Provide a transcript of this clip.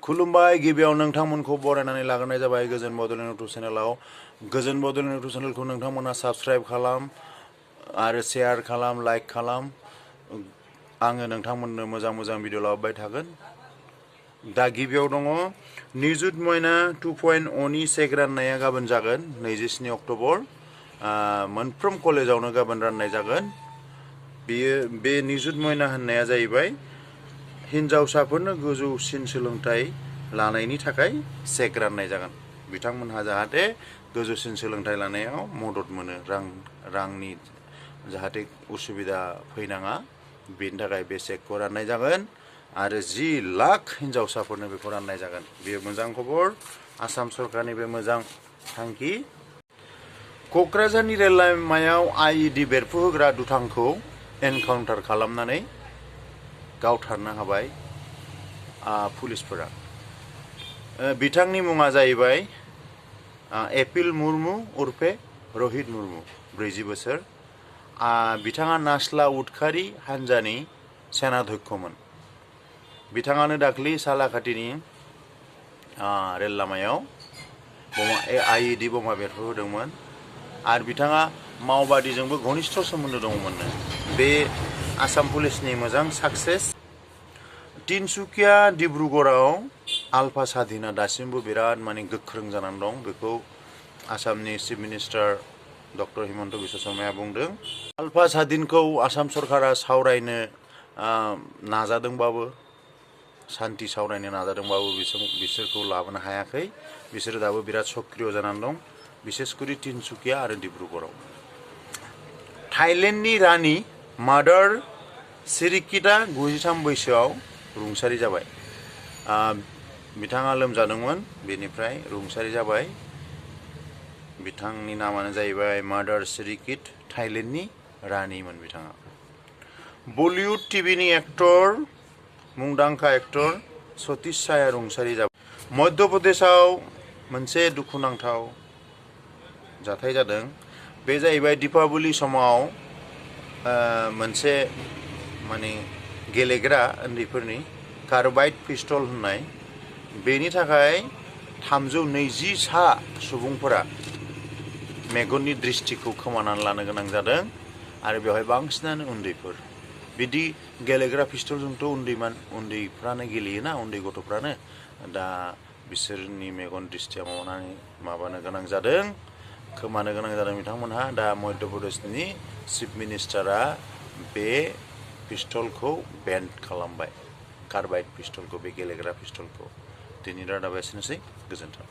खुलुमबाय गिबियाव नोंथांमोनखौ बरायनानै लाग्रोनाय जाबाय गोजोन बड'लेण्ड इउटुब चेनेलाव। गोजोन बड'लेण्ड इउटुब चेनेलखौ नोंथांमोना साबस्क्राइब खालाम आरो शेयार खालाम, लाइक खालाम। आङो नोंथांमोननो मोजां मोजां भिडिअ लाबोबाय थागोन। दा गिबियाव दङ निजुत मयना 2.0 नि चेक राननाया गाबोन जागोन 27 अक्ट'बर। मोनफ्रोम कलेजावनो गाबोन राननाय जागोन। बे निजुत मयना होननाया जाहैबाय हिनजावसाफोरनो गोजौसिन सोलोंथाइ लानायनि थाखाय चेक राननाय जागोन। बिथांमोनहा जाहाथे गोजौसिन सोलोंथाइ लानायाव मदद मोनो, रांनि जाहाथे उसुबिदा फैनाङा, बेनि थाखाय बे चेकखौ राननाय जागोन आरो 10 लाख हिनजावसाफोरनो बेखौ राननाय जागोन। बेयो मोजां खबर, आसाम सरकारनि बे मोजां थांखि। क'क्राझारनि रेल लामायाव IED बेरफुहोग्रा दुथांखौ एनकाउन्टार खालामनानै गावथारनो हाबाय पुलिसफोरा। बिथांनि मुङा जाहैबाय एपिल मुर्मु उर्फे रहित मुर्मु, 40 बोसोर। बिथाङा नास्ला उदखारि हान्जानि सेनाध्यक्षमोन। बिथाङानो दाख्लै सालाकाटिनि रेल लामायाव IED बमा बेरफुहोदोंमोन आरो बिथाङा मावबादिजोंबो घनिष्ठ सोमोन्दो दंमोननो। बे आसाम पुलिसनि मोजां साक्सेस। तिनसुकिया डिब्रुगड़आव आल्फा स्वाधीना दासिमबो बिराद गोख्रों जानानै दं। बेखौ आसामनि chief minister doctor Himanta Biswa शर्माया बुंदों। आल्फा स्वाधीनखौ आसाम सरकारा सावरायनो नाजादोंबाबो, शान्ति सावरायनो नाजादोंबाबो बिसोरखौ लाबोनो हायाखै। बिसोरो दाबो बिराद सक्रिय जानानै दं, बिसेसकरि तिनसुकिया आरो डिब्रुगड़आव। थाइलेण्डनि रानि मादार सिरिकिटआ 93 बैसोआव रुंसारि जाबाय। बिथाङा लोमजादोंमोन, बेनिफ्राय रुंसारि जाबाय। बिथांनि नामानो जाहैबाय मादार सिरिकिट, थाइलेण्डनि रानिमोन बिथाङा। बलिउड टिभिनि एक्टर, मुंदांखा एक्टर सतीश शाहआ रुंसारि जाबाय। मध्य प्रदेशआव मोनसे दुखुनांथाव जाथाय जादों। बे जाहैबाय दीपावली समाव मोनसे गेलेग्रा उन्दैफोरनि कार्बाइड पिस्टल होननाय, बेनि थाखाय 320 सुबुंफोरा मेगननि दृष्टिखौ खोमानानै लानो गोनां जादों आरो बेवहाय बांसिनानो उन्दैफोर। बिदि गेलेग्रा पिस्टलजोंथ' उन्दैफ्रानो गेलेयोना, उन्दै गथ'फ्रानो। दा बिसोरनि मेगन दृष्टिया माबानो गोनां जादों, खोमानो गोनां जादों बिथांमोनहा। दा मध्य प्रदेशनि चिफ मिनिस्टारा बे पिस्टलखौ बेन खालामबाय, कार्बाइड पिस्टलखौ, बे गेलेग्रा पिस्टलखौ। दिनैनि रादाबा एसेनोसै, गोजोन्थों।